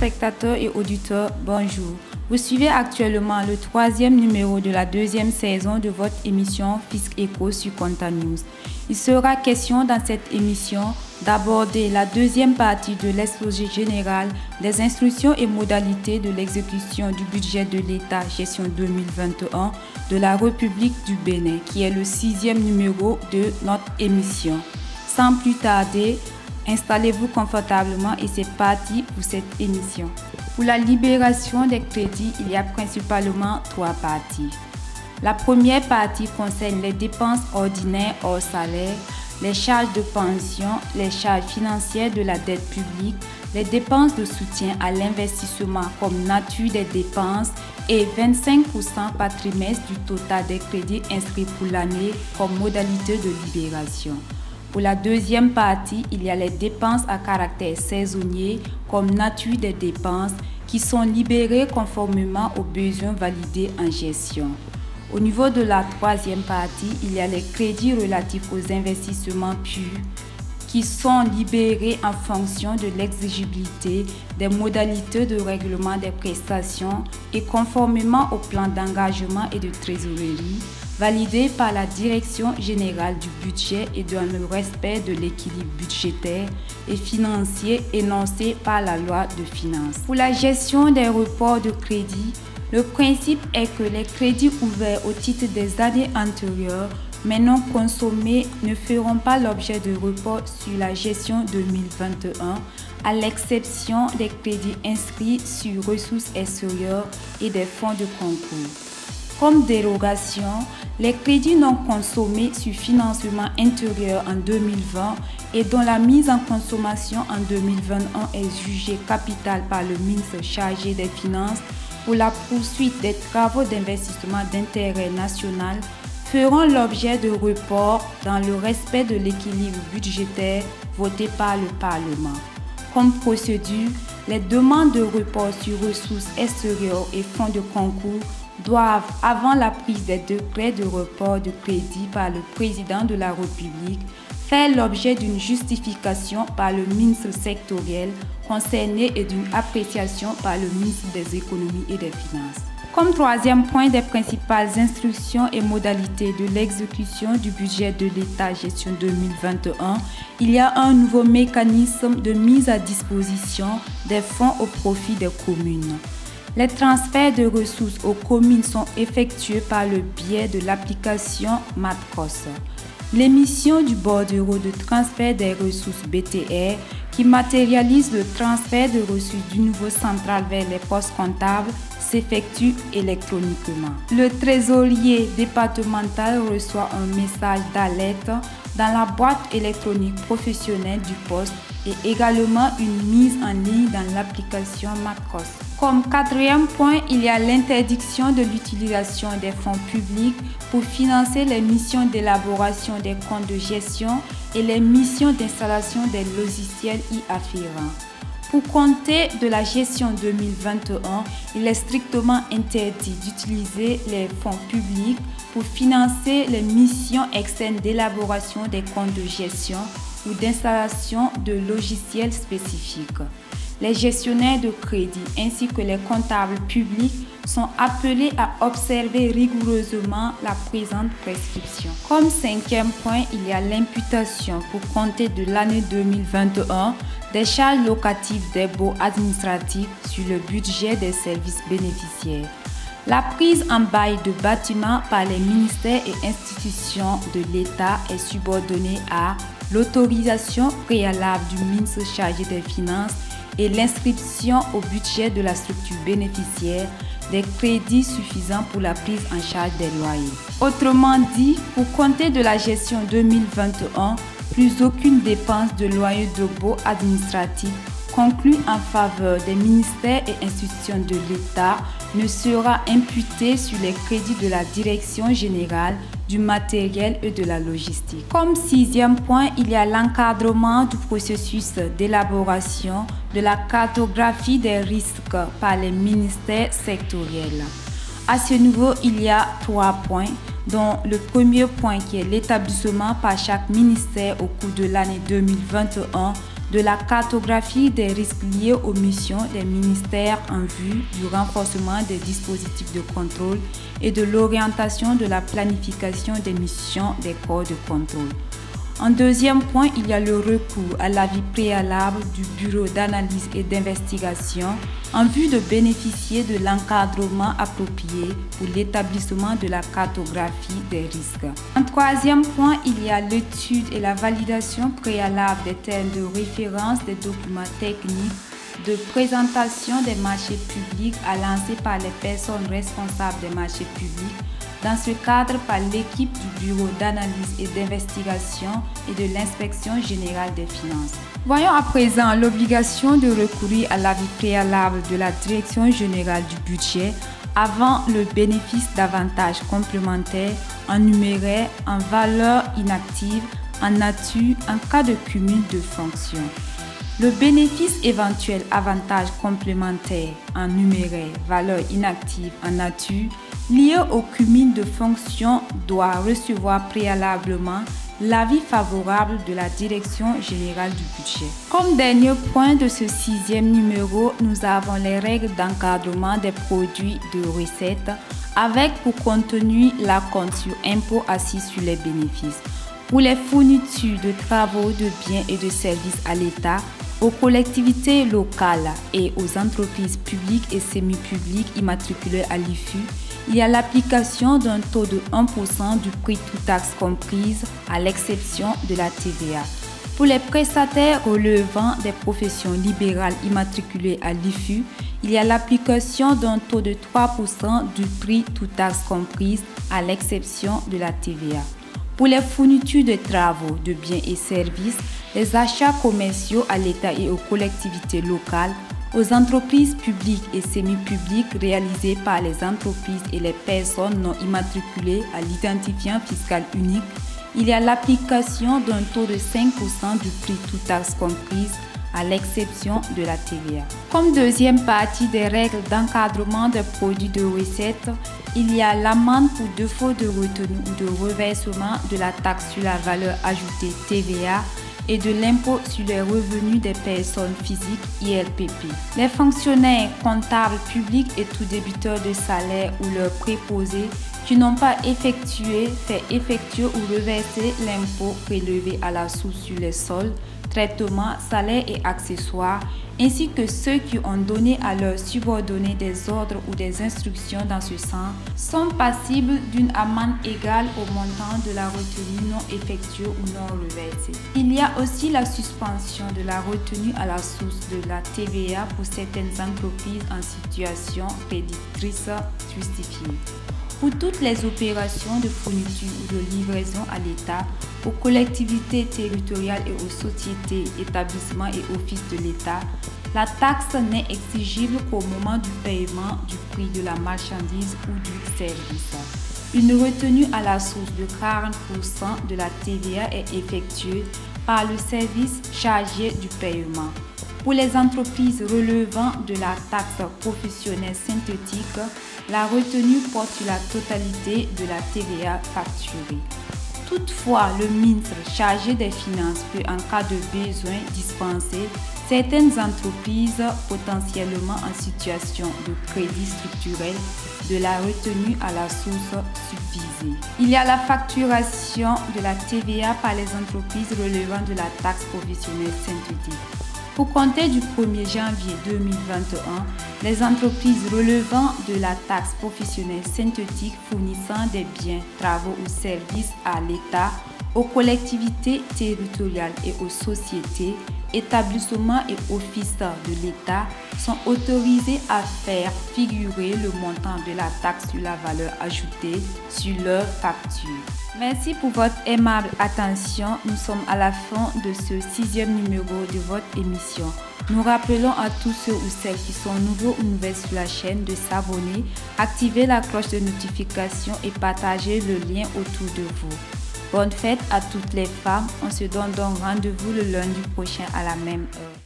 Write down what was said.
téléspectateurs et auditeurs, bonjour. Vous suivez actuellement le 3e numéro de la 2e saison de votre émission Fisc Eco sur Conta News. Il sera question dans cette émission d'aborder la deuxième partie de l'exposé général des instructions et modalités de l'exécution du budget de l'État gestion 2021 de la République du Bénin, qui est le 6e numéro de notre émission. Sans plus tarder, installez-vous confortablement et c'est parti pour cette émission. Pour la libération des crédits, il y a principalement 3 parties. La première partie concerne les dépenses ordinaires hors salaire, les charges de pension, les charges financières de la dette publique, les dépenses de soutien à l'investissement comme nature des dépenses et 25% par trimestre du total des crédits inscrits pour l'année comme modalité de libération. Pour la deuxième partie, il y a les dépenses à caractère saisonnier comme nature des dépenses qui sont libérées conformément aux besoins validés en gestion. Au niveau de la troisième partie, il y a les crédits relatifs aux investissements purs qui sont libérés en fonction de l'exigibilité des modalités de règlement des prestations et conformément au plan d'engagement et de trésorerie validé par la Direction générale du budget et dans le respect de l'équilibre budgétaire et financier énoncé par la loi de finances. Pour la gestion des reports de crédit, le principe est que les crédits ouverts au titre des années antérieures mais non consommés ne feront pas l'objet de report sur la gestion 2021, à l'exception des crédits inscrits sur ressources extérieures et des fonds de concours. Comme dérogation, les crédits non consommés sur financement intérieur en 2020 et dont la mise en consommation en 2021 est jugée capitale par le ministre chargé des Finances pour la poursuite des travaux d'investissement d'intérêt national feront l'objet de report dans le respect de l'équilibre budgétaire voté par le Parlement. Comme procédure, les demandes de report sur ressources extérieures et fonds de concours doivent, avant la prise des décrets de report de crédit par le président de la République, faire l'objet d'une justification par le ministre sectoriel concerné et d'une appréciation par le ministre des Économies et des Finances. Comme troisième point des principales instructions et modalités de l'exécution du budget de l'État gestion 2021, il y a un nouveau mécanisme de mise à disposition des fonds au profit des communes. Les transferts de ressources aux communes sont effectués par le biais de l'application MATCOS. L'émission du bordereau de transfert des ressources BTR qui matérialise le transfert de ressources du niveau central vers les postes comptables s'effectue électroniquement. Le trésorier départemental reçoit un message d'alerte dans la boîte électronique professionnelle du poste et également une mise en ligne dans l'application MATCOS. Comme quatrième point, il y a l'interdiction de l'utilisation des fonds publics pour financer les missions d'élaboration des comptes de gestion et les missions d'installation des logiciels y afférents. Pour compter de la gestion 2021, il est strictement interdit d'utiliser les fonds publics pour financer les missions externes d'élaboration des comptes de gestion ou d'installation de logiciels spécifiques. Les gestionnaires de crédit ainsi que les comptables publics sont appelés à observer rigoureusement la présente prescription. Comme cinquième point, il y a l'imputation pour compter de l'année 2021 des charges locatives des baux administratifs sur le budget des services bénéficiaires. La prise en bail de bâtiments par les ministères et institutions de l'État est subordonnée à l'autorisation préalable du ministre chargé des Finances et l'inscription au budget de la structure bénéficiaire des crédits suffisants pour la prise en charge des loyers. Autrement dit, pour compter de la gestion 2021, plus aucune dépense de loyer de baux administratifs conclue en faveur des ministères et institutions de l'État ne sera imputée sur les crédits de la Direction générale du matériel et de la logistique. Comme sixième point, il y a l'encadrement du processus d'élaboration de la cartographie des risques par les ministères sectoriels. À ce niveau, il y a 3 points, dont le premier point qui est l'établissement par chaque ministère au cours de l'année 2021 de la cartographie des risques liés aux missions des ministères en vue du renforcement des dispositifs de contrôle et de l'orientation de la planification des missions des corps de contrôle. En deuxième point, il y a le recours à l'avis préalable du Bureau d'analyse et d'investigation en vue de bénéficier de l'encadrement approprié pour l'établissement de la cartographie des risques. En troisième point, il y a l'étude et la validation préalable des termes de référence des documents techniques de présentation des marchés publics à lancer par les personnes responsables des marchés publics, dans ce cadre par l'équipe du Bureau d'analyse et d'investigation et de l'Inspection générale des finances. Voyons à présent l'obligation de recourir à l'avis préalable de la Direction générale du budget avant le bénéfice d'avantages complémentaires en numéraire, en valeur inactive, en nature, en cas de cumul de fonctions. Le bénéfice éventuel avantage complémentaire en numéraire, valeur inactive en nature, lié au cumul de fonctions doit recevoir préalablement l'avis favorable de la Direction générale du budget. Comme dernier point de ce 6e numéro, nous avons les règles d'encadrement des produits de recettes avec pour contenu la compte sur impôt assis sur les bénéfices. Pour les fournitures de travaux, de biens et de services à l'État, aux collectivités locales et aux entreprises publiques et semi-publiques immatriculées à l'IFU, il y a l'application d'un taux de 1% du prix toute taxe comprise, à l'exception de la TVA. Pour les prestataires relevant des professions libérales immatriculées à l'IFU, il y a l'application d'un taux de 3% du prix toute taxe comprise, à l'exception de la TVA. Pour les fournitures de travaux, de biens et services, les achats commerciaux à l'État et aux collectivités locales, aux entreprises publiques et semi-publiques réalisées par les entreprises et les personnes non immatriculées à l'identifiant fiscal unique, il y a l'application d'un taux de 5% du prix toute taxe comprise, à l'exception de la TVA. Comme deuxième partie des règles d'encadrement des produits de recettes, il y a l'amende pour défaut de retenue ou de reversement de la taxe sur la valeur ajoutée TVA et de l'impôt sur les revenus des personnes physiques IRPP. Les fonctionnaires, comptables publics et tout débiteur de salaire ou leurs préposés qui n'ont pas fait effectuer ou reverser l'impôt prélevé à la source sur les soldes, traitements, salaires et accessoires, ainsi que ceux qui ont donné à leurs subordonnés des ordres ou des instructions dans ce sens, sont passibles d'une amende égale au montant de la retenue non effectuée ou non reversée. Il y a aussi la suspension de la retenue à la source de la TVA pour certaines entreprises en situation prédictrice justifiée. Pour toutes les opérations de fourniture ou de livraison à l'État, aux collectivités territoriales et aux sociétés, établissements et offices de l'État, la taxe n'est exigible qu'au moment du paiement du prix de la marchandise ou du service. Une retenue à la source de 40% de la TVA est effectuée par le service chargé du paiement. Pour les entreprises relevant de la taxe professionnelle synthétique, la retenue porte sur la totalité de la TVA facturée. Toutefois, le ministre chargé des Finances peut, en cas de besoin, dispenser certaines entreprises potentiellement en situation de crédit structurel de la retenue à la source subvisée. Il y a la facturation de la TVA par les entreprises relevant de la taxe professionnelle synthétique. Pour compter du 1er janvier 2021, les entreprises relevant de la taxe professionnelle synthétique fournissant des biens, travaux ou services à l'État, aux collectivités territoriales et aux sociétés, établissements et offices de l'État sont autorisés à faire figurer le montant de la taxe sur la valeur ajoutée sur leur facture. Merci pour votre aimable attention. Nous sommes à la fin de ce 6e numéro de votre émission. Nous rappelons à tous ceux ou celles qui sont nouveaux ou nouvelles sur la chaîne de s'abonner, activer la cloche de notification et partager le lien autour de vous. Bonne fête à toutes les femmes. On se donne donc rendez-vous le lundi prochain à la même heure.